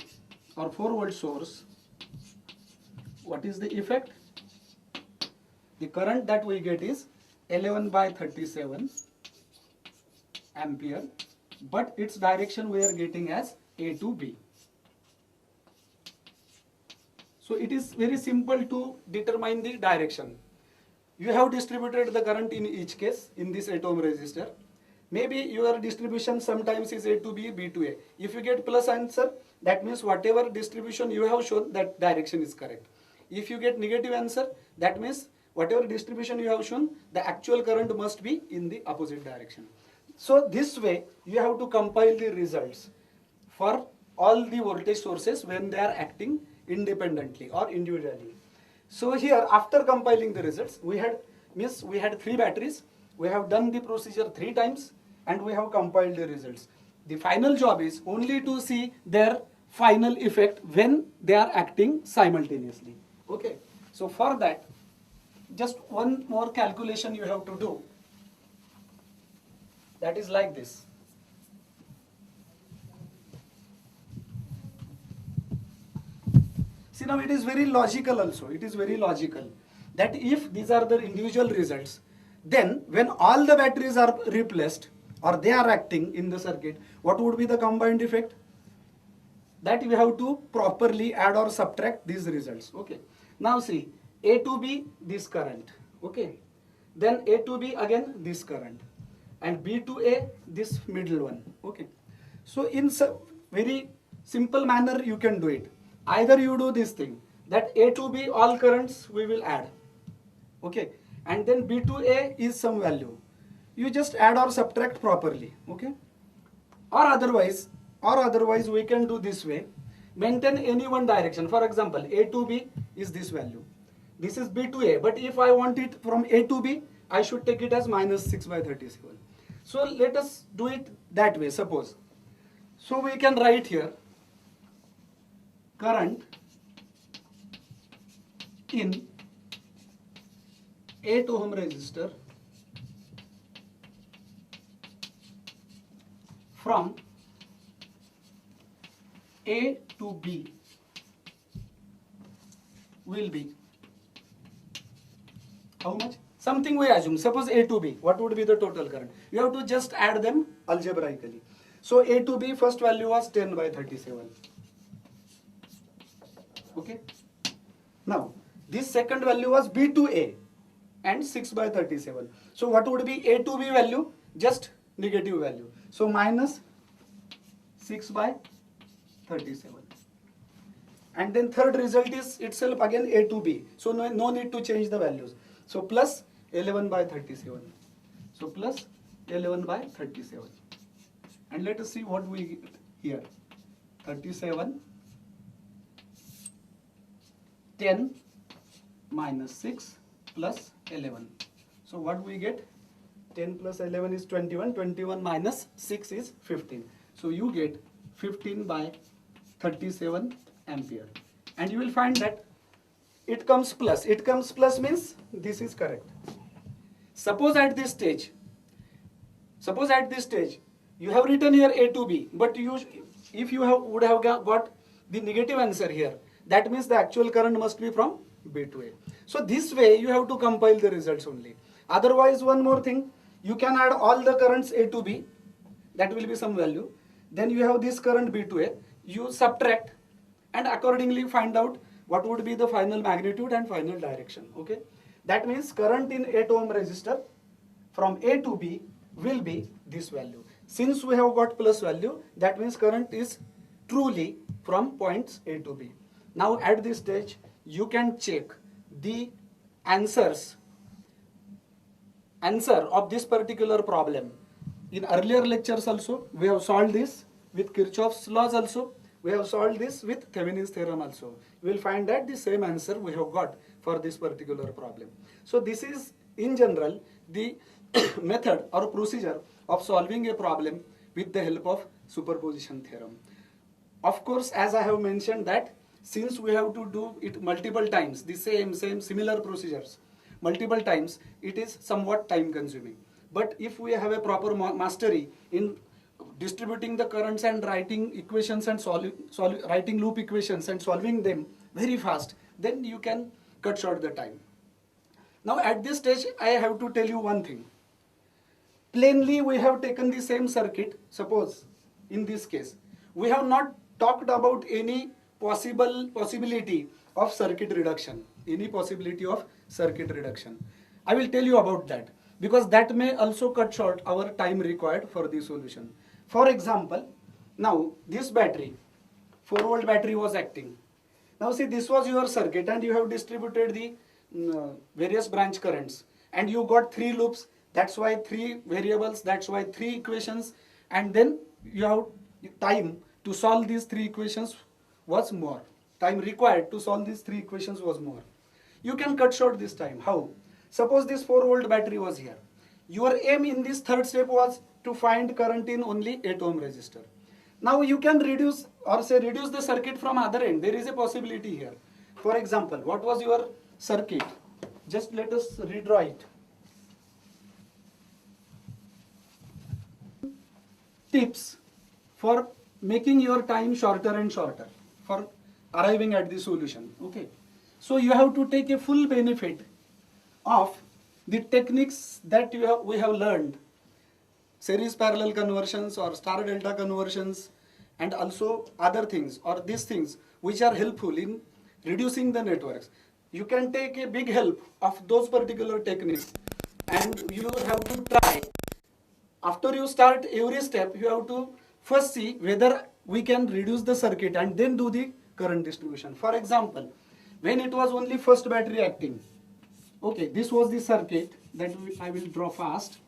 or 4 volt source, what is the effect? The current that we get is 11 by 37 ampere, but its direction we are getting as A to B. So it is very simple to determine the direction. You have distributed the current in each case in this 8 ohm resistor. Maybe your distribution sometimes is A to B, B to A. If you get plus answer, that means whatever distribution you have shown, that direction is correct. If you get negative answer, that means whatever distribution you have shown, the actual current must be in the opposite direction. So this way you have to compile the results for all the voltage sources when they are acting independently or individually. So here after compiling the results, we had 3 batteries. We have done the procedure 3 times and we have compiled the results. The final job is only to see their final effect when they are acting simultaneously. Okay. So for that, just one more calculation you have to do. That is like this. See, now it is very logical also. It is very logical that if these are the individual results, then when all the batteries are replaced or they are acting in the circuit, what would be the combined effect? That we have to properly add or subtract these results. Okay. Now see, A to B, this current. Okay. Then A to B again, this current. And B to A, this middle one. Okay. So in very simple manner you can do it. Either you do this thing, that A to B all currents we will add. Okay. And then B to A is some value. You just add or subtract properly. Okay. Or otherwise we can do this way. Maintain any one direction. For example, A to B is this value. This is B to A. But if I want it from A to B, I should take it as minus 6 by 37. So let us do it that way, suppose. So we can write here, current in 8 ohm resistor from A to B will be how much? Something we assume. Suppose A to B. What would be the total current? You have to just add them algebraically. So A to B first value was 10 by 37. Okay. Now this second value was B to A and 6 by 37. So what would be A to B value? Just negative value. So minus 6 by 37. And then third result is itself again A to B. So no need to change the values. So plus 11 by 37. So plus 11 by 37. And let us see what we get here. 37, 10 minus 6 plus 11. So what we get? 10 plus 11 is 21. 21 minus 6 is 15. So you get 15 by 37 ampere. And you will find that it comes plus. It comes plus means this is correct. Suppose at this stage you have written here A to B, but if you would have got the negative answer here, that means the actual current must be from B to A. So this way you have to compile the results only. Otherwise, one more thing, you can add all the currents A to B, that will be some value. Then you have this current B to A, you subtract and accordingly find out what would be the final magnitude and final direction. Okay, that means current in 8 ohm resistor from A to B will be this value. Since we have got plus value, that means current is truly from points A to B. Now at this stage you can check the answer of this particular problem. In earlier lectures also we have solved this with Kirchhoff's laws also. We have solved this with Thevenin's theorem also. You will find that the same answer we have got for this particular problem. So this is in general the method or procedure of solving a problem with the help of superposition theorem. Of course, as I have mentioned that since we have to do it multiple times, the same similar procedures multiple times, it is somewhat time consuming. But if we have a proper mastery in distributing the currents and writing equations and writing loop equations and solving them very fast, then you can cut short the time. Now at this stage I have to tell you one thing. Plainly we have taken the same circuit. Suppose in this case we have not talked about any possibility of circuit reduction. I will tell you about that because that may also cut short our time required for the solution. For example, now this battery, 4-volt battery was acting. Now see, this was your circuit and you have distributed the various branch currents and you got 3 loops. That's why 3 variables, that's why 3 equations, and then you have time to solve these 3 equations was more. Time required to solve these 3 equations was more. You can cut short this time. How? Suppose this 4-volt battery was here. Your aim in this third step was to find current in only 8 ohm resistor. Now you can reduce the circuit from other end. There is a possibility here. For example, what was your circuit? Just let us redraw it. Tips for making your time shorter and shorter for arriving at the solution. Okay, so you have to take a full benefit of the techniques that we have learned, series parallel conversions or star delta conversions, and also other things or these things which are helpful in reducing the networks. You can take a big help of those particular techniques and you have to try. After you start every step, you have to first see whether we can reduce the circuit and then do the current distribution. For example, when it was only first battery acting, okay, this was the circuit that I will draw fast.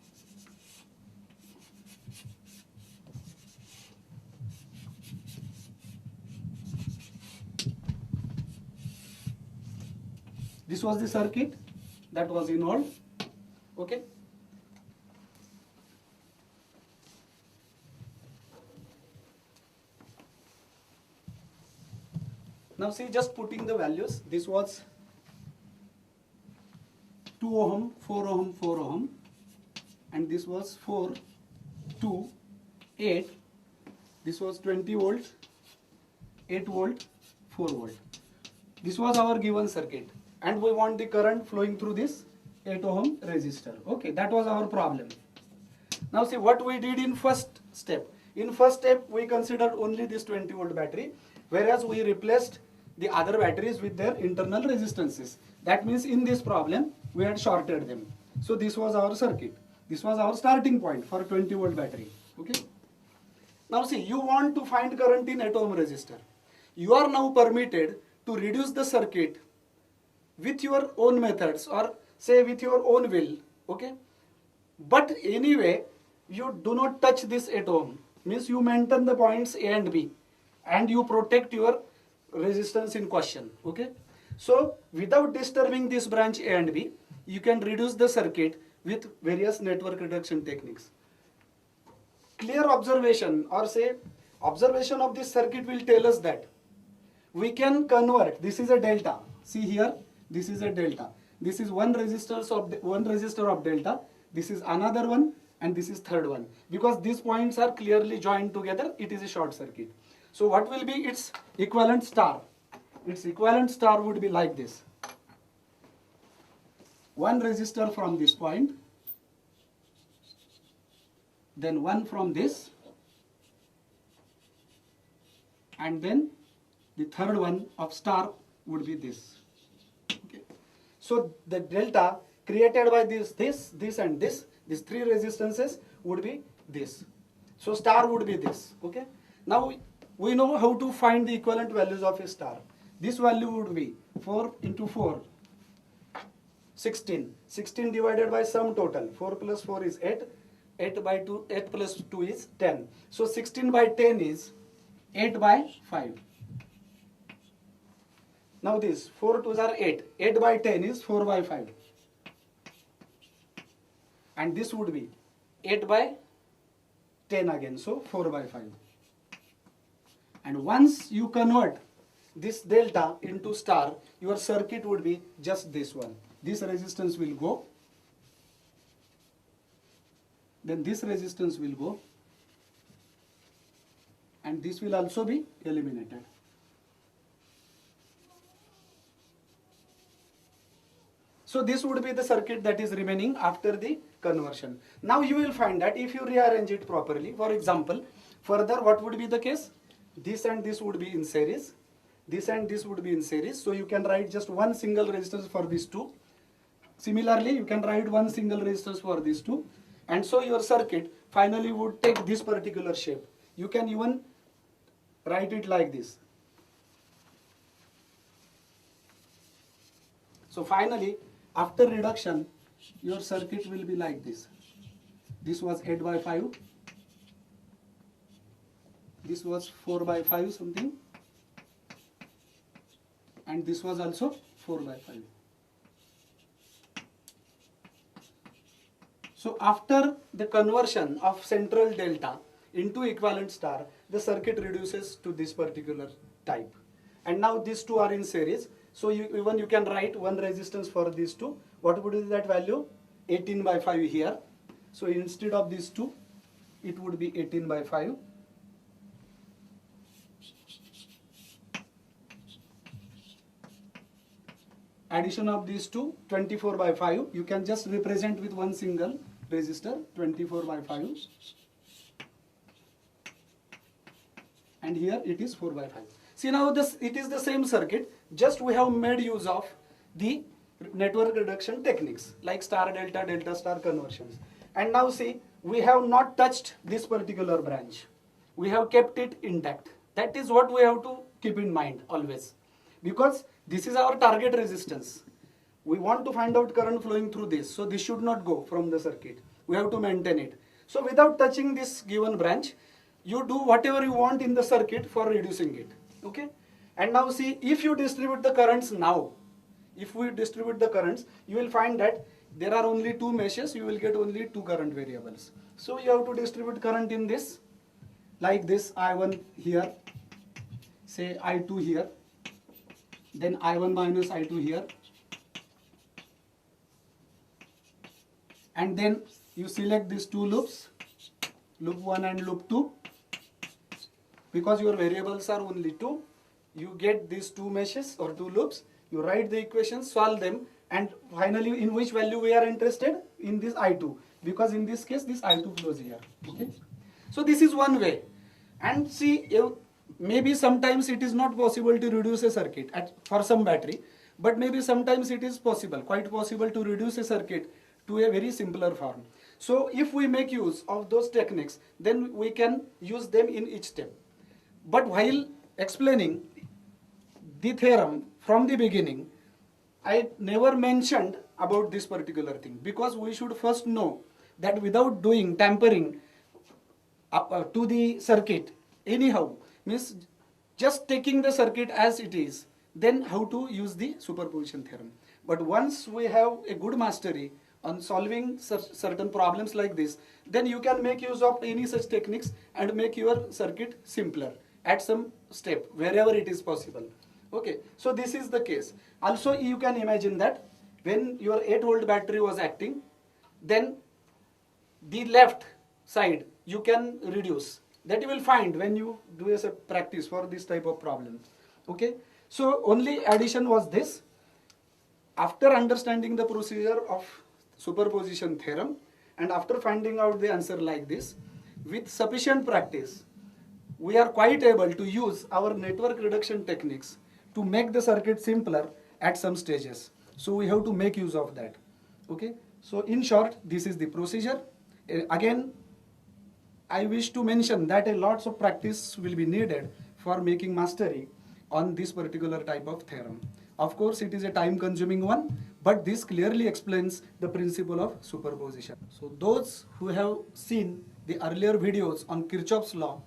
This was the circuit that was involved. Okay. Now see, just putting the values, this was 2 ohm, 4 ohm, 4 ohm, and this was 4, 2, 8. This was 20 volts, 8 volt, 4 volt. This was our given circuit, and we want the current flowing through this 8 ohm resistor. Okay, that was our problem. Now see what we did in first step. In first step, we considered only this 20 volt battery, whereas we replaced the other batteries with their internal resistances. That means in this problem, we had shorted them. So this was our circuit. This was our starting point for 20 volt battery. Okay. Now see, you want to find current in 8 ohm resistor. You are now permitted to reduce the circuit with your own methods, or say with your own will. Okay. But anyway, you do not touch this 8 ohm. Means you maintain the points A and B, and you protect your resistance in question. Okay. So without disturbing this branch A and B, you can reduce the circuit with various network reduction techniques. Clear observation, or say observation of this circuit, will tell us that we can convert. This is a delta. See here, this is a delta. This is one resistor of delta. This is another one, and this is third one. Because these points are clearly joined together, it is a short circuit. So what will be its equivalent star? Its equivalent star would be like this. One resistor from this point, then one from this, and then the third one of star would be this. Okay. So the delta created by this and this, these three resistances would be this. So star would be this. Okay. Now we know how to find the equivalent values of a star. This value would be 4 into 4, 16. 16 divided by sum total. 4 plus 4 is 8. 8 plus 2 is 10. So 16 by 10 is 8 by 5. Now this 4 2s are 8. 8 by 10 is 4 by 5. And this would be 8 by 10 again. So 4 by 5. And once you convert this delta into star, your circuit would be just this one. This resistance will go. Then this resistance will go. And this will also be eliminated. So this would be the circuit that is remaining after the conversion. Now you will find that if you rearrange it properly, for example, further what would be the case? This and this would be in series. This and this would be in series. So you can write just one single resistance for these two. Similarly, you can write one single resistance for these two. And so your circuit finally would take this particular shape. You can even write it like this. So finally, after reduction, your circuit will be like this. This was 8 by 5. This was 4 by 5 something. And this was also 4 by 5. So after the conversion of central delta into equivalent star, the circuit reduces to this particular type. And now these two are in series. So you can write one resistance for these two. What would be that value? 18 by 5 here. So instead of these two, it would be 18 by 5. Addition of these two, 24 by 5. You can just represent with one single resistor, 24 by 5. And here it is 4 by 5. See, now it is the same circuit, just we have made use of the network reduction techniques like star delta, delta star conversions. And now see, we have not touched this particular branch. We have kept it intact. That is what we have to keep in mind always. Because this is our target resistance. We want to find out current flowing through this. So this should not go from the circuit. We have to maintain it. So without touching this given branch, you do whatever you want in the circuit for reducing it. Okay? And now see, if you distribute the currents now, if we distribute the currents, you will find that there are only two meshes, you will get only two current variables. So you have to distribute current in this, like this, I1 here, say I2 here, then I1 minus I2 here, and then you select these two loops, loop 1 and loop 2. Because your variables are only 2, you get these two meshes or two loops, you write the equations, solve them, and finally in which value we are interested? In this I2, because in this case this I2 flows here. Okay? So this is one way. And see, maybe sometimes it is not possible to reduce a circuit for some battery, but maybe sometimes it is possible, quite possible to reduce a circuit to a very simpler form. So if we make use of those techniques, then we can use them in each step. But while explaining the theorem from the beginning, I never mentioned about this particular thing, because we should first know that without doing tampering to the circuit anyhow, means just taking the circuit as it is, then how to use the superposition theorem. But once we have a good mastery on solving certain problems like this, then you can make use of any such techniques and make your circuit simpler at some step wherever it is possible. Okay, so this is the case. Also you can imagine that when your 8-volt battery was acting, then the left side you can reduce. That you will find when you do as a practice for this type of problem. Okay, so only addition was this. After understanding the procedure of superposition theorem and after finding out the answer like this, with sufficient practice, we are quite able to use our network reduction techniques to make the circuit simpler at some stages. So we have to make use of that. Okay, so in short, this is the procedure. Again, I wish to mention that a lots of practice will be needed for making mastery on this particular type of theorem. Of course, it is a time-consuming one, but this clearly explains the principle of superposition. So those who have seen the earlier videos on Kirchhoff's law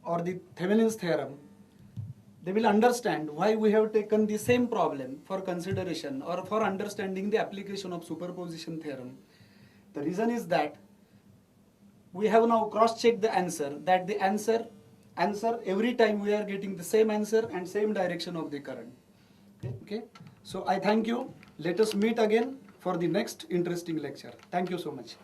or the Thevenin's theorem, they will understand why we have taken the same problem for consideration or for understanding the application of superposition theorem. The reason is that we have now cross-checked the answer, that the answer every time we are getting the same answer and same direction of the current. Okay? So I thank you. Let us meet again for the next interesting lecture. Thank you so much.